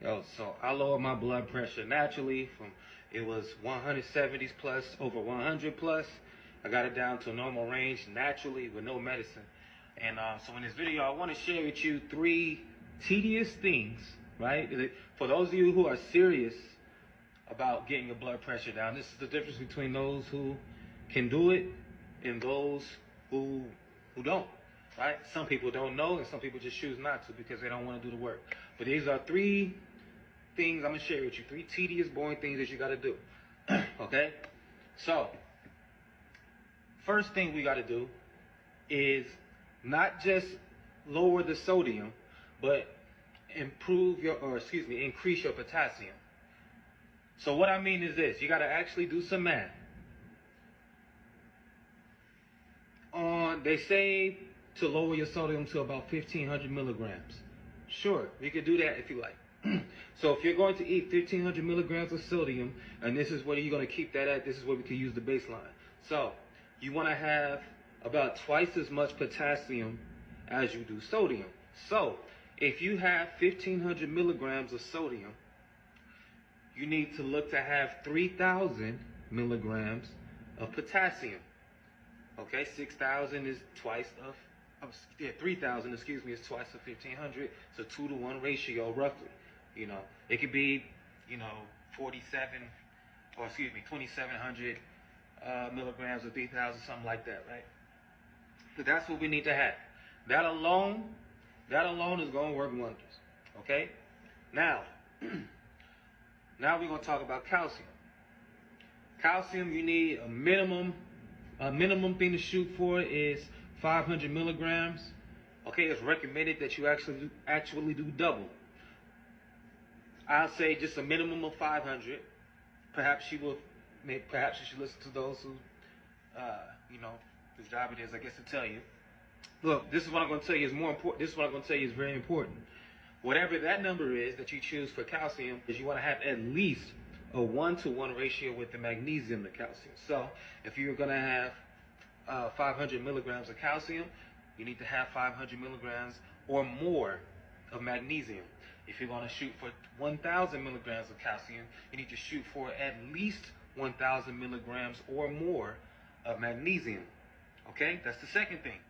Yo, so I lowered my blood pressure naturally from, it was 170s plus, over 100 plus. I got it down to a normal range naturally with no medicine. And so in this video, I want to share with you 3 tedious things, right? For those of you who are serious about getting your blood pressure down, this is the difference between those who can do it and those who don't, right? Some people don't know, and some people just choose not to because they don't want to do the work. But these are 3 things I'm gonna share with you, 3 tedious, boring things that you gotta do. Okay? So, first thing we gotta do is not just lower the sodium, but increase your potassium. So what I mean is this: you gotta actually do some math. They say to lower your sodium to about 1,500 milligrams. Sure, you could do that if you like. So if you're going to eat 1,500 milligrams of sodium, and this is where you're going to keep that at, this is where we can use the baseline. So you want to have about twice as much potassium as you do sodium. So if you have 1,500 milligrams of sodium, you need to look to have 3,000 milligrams of potassium. Okay, 6,000 is twice of 3,000, excuse me, is twice of 1,500. It's a 2-to-1 ratio, roughly. You know, it could be, 2,700 milligrams of 3,000, something like that, right? So that's what we need to have. That alone is going to work wonders. Okay? Now we're going to talk about calcium. Calcium, you need a minimum thing to shoot for is 500 milligrams. Okay, it's recommended that you actually do double. I'll say just a minimum of 500. Perhaps you should listen to those who, whose job it is, I guess, to tell you. Look, this is what I'm going to tell you is more important. This is what I'm going to tell you is very important. Whatever that number is that you choose for calcium, is you want to have at least a 1-to-1 ratio with the magnesium to calcium. So if you're going to have 500 milligrams of calcium, you need to have 500 milligrams or more of magnesium. If you're going to shoot for 1,000 milligrams of calcium, you need to shoot for at least 1,000 milligrams or more of magnesium. Okay, that's the second thing.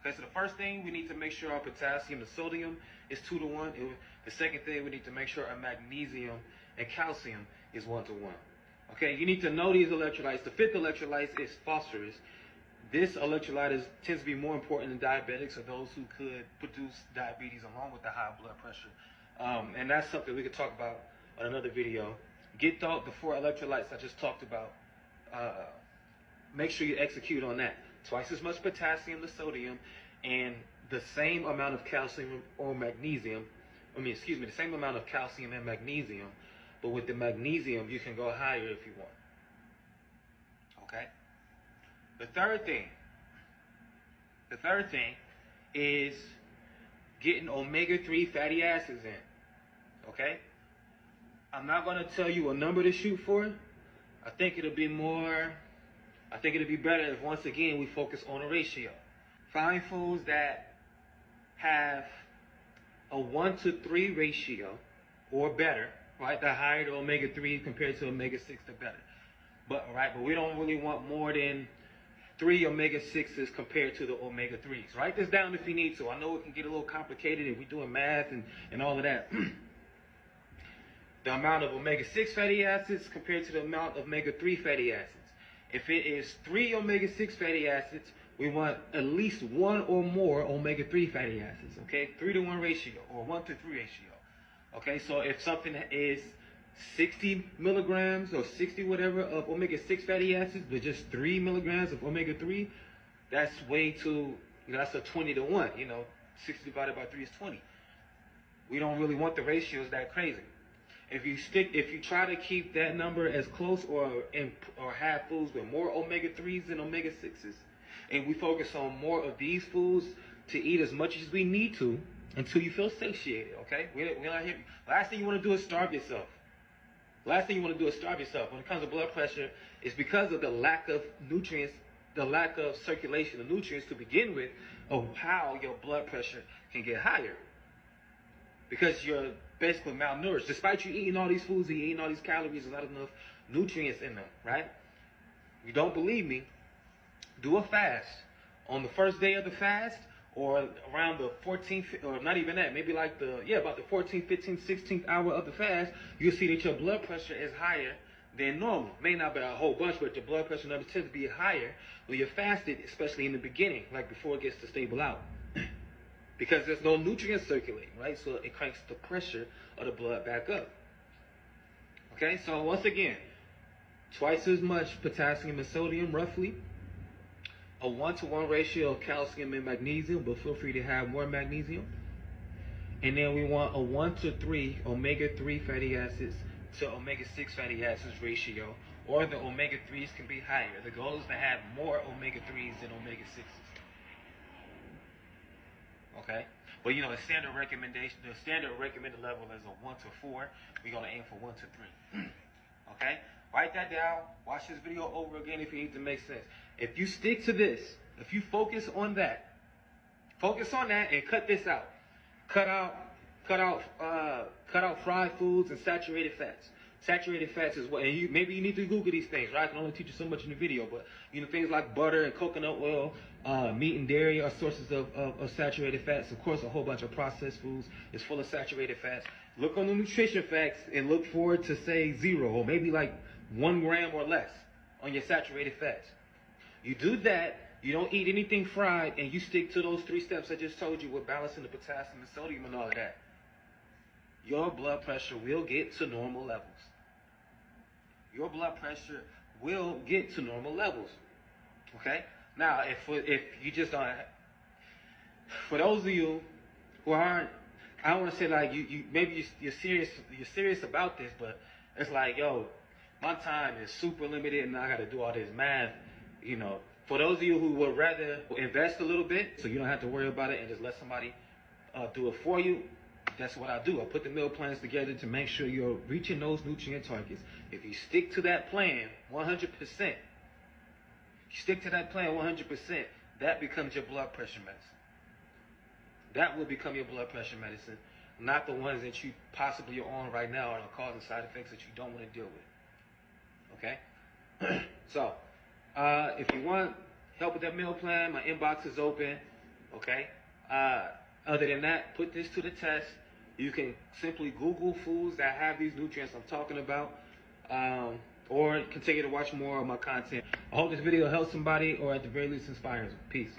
Okay, so the first thing, we need to make sure our potassium to sodium is 2-to-1. The second thing, we need to make sure our magnesium and calcium is 1-to-1. Okay, you need to know these electrolytes. The 5th electrolyte is phosphorus. This electrolyte tends to be more important in diabetics or those who could produce diabetes along with the high blood pressure. And that's something we could talk about on another video. Get the 4 electrolytes I just talked about. Make sure you execute on that. Twice as much potassium to sodium and the same amount of calcium or magnesium. The same amount of calcium and magnesium. But with the magnesium, you can go higher if you want. Okay? The third thing is getting omega-3 fatty acids in. Okay? I'm not going to tell you a number to shoot for. I think it'll be better if, once again, we focus on a ratio. Find foods that have a 1-to-3 ratio or better, right? The higher the omega-3 compared to omega-6, the better. But we don't really want more than 3 omega-6s compared to the omega-3s. Write this down if you need to. I know it can get a little complicated if we're doing math and all of that. The amount of omega-6 fatty acids compared to the amount of omega-3 fatty acids. If it is 3 omega-6 fatty acids, we want at least 1 or more omega-3 fatty acids, okay? 3-to-1 ratio or 1-to-3 ratio. Okay, so if something is 60 milligrams or 60 whatever of omega-6 fatty acids, but just 3 milligrams of omega-3, that's way too, that's a 20-to-1, 60 divided by 3 is 20. We don't really want the ratios that crazy. If you try to keep that number as close or have foods with more omega-3s than omega-6s, and we focus on more of these foods to eat as much as we need to until you feel satiated, okay? We're not here. Last thing you want to do is starve yourself. When it comes to blood pressure, it's because of the lack of nutrients, the lack of circulation of nutrients to begin with, of how your blood pressure can get higher. because you're basically malnourished. Despite you eating all these foods and eating all these calories, there's not enough nutrients in them, right? You don't believe me? Do a fast. On the first day of the fast, or around the 14th, or not even that, maybe like about the 14th, 15th, 16th hour of the fast, you'll see that your blood pressure is higher than normal. May not be a whole bunch, but your blood pressure numbers tend to be higher when you're fasted, especially in the beginning, like before it gets to stable out. Because there's no nutrients circulating, right? So it cranks the pressure of the blood back up. Okay, so once again, twice as much potassium and sodium, roughly. A 1-to-1 ratio of calcium and magnesium, but feel free to have more magnesium. And then we want a 1-to-3 omega-3 fatty acids to omega-6 fatty acids ratio, or the omega-3s can be higher. The goal is to have more omega-3s than omega-6s. Okay? But you know, the standard recommended level is a 1-to-4. We're going to aim for 1-to-3. Okay? Write that down. Watch this video over again if you need to make sense. If you stick to this, if you focus on that and cut this out. Cut out fried foods and saturated fats. Saturated fats is what, and maybe you need to Google these things, right? I can only teach you so much in the video, but you know, things like butter and coconut oil, meat and dairy are sources of saturated fats. Of course, a whole bunch of processed foods is full of saturated fats. Look on the nutrition facts and look forward to say 0 or maybe like 1 gram or less on your saturated fats. You do that, you don't eat anything fried, and you stick to those 3 steps I just told you with balancing the potassium and sodium and all of that. Your blood pressure will get to normal levels. Your blood pressure will get to normal levels. Okay? Now, if you just don't, for those of you who aren't, I don't want to say like you're serious about this, but it's like, yo, my time is super limited and I got to do all this math. You know, for those of you who would rather invest a little bit so you don't have to worry about it and just let somebody do it for you, that's what I do. I put the meal plans together to make sure you're reaching those nutrient targets. If you stick to that plan 100%, that becomes your blood pressure medicine. That will become your blood pressure medicine, not the ones that you possibly are on right now and are causing side effects that you don't want to deal with. Okay? So, if you want help with that meal plan, my inbox is open. Okay? Other than that, put this to the test. You can simply Google foods that have these nutrients I'm talking about, or continue to watch more of my content. I hope this video helps somebody, or at the very least inspires them. Peace.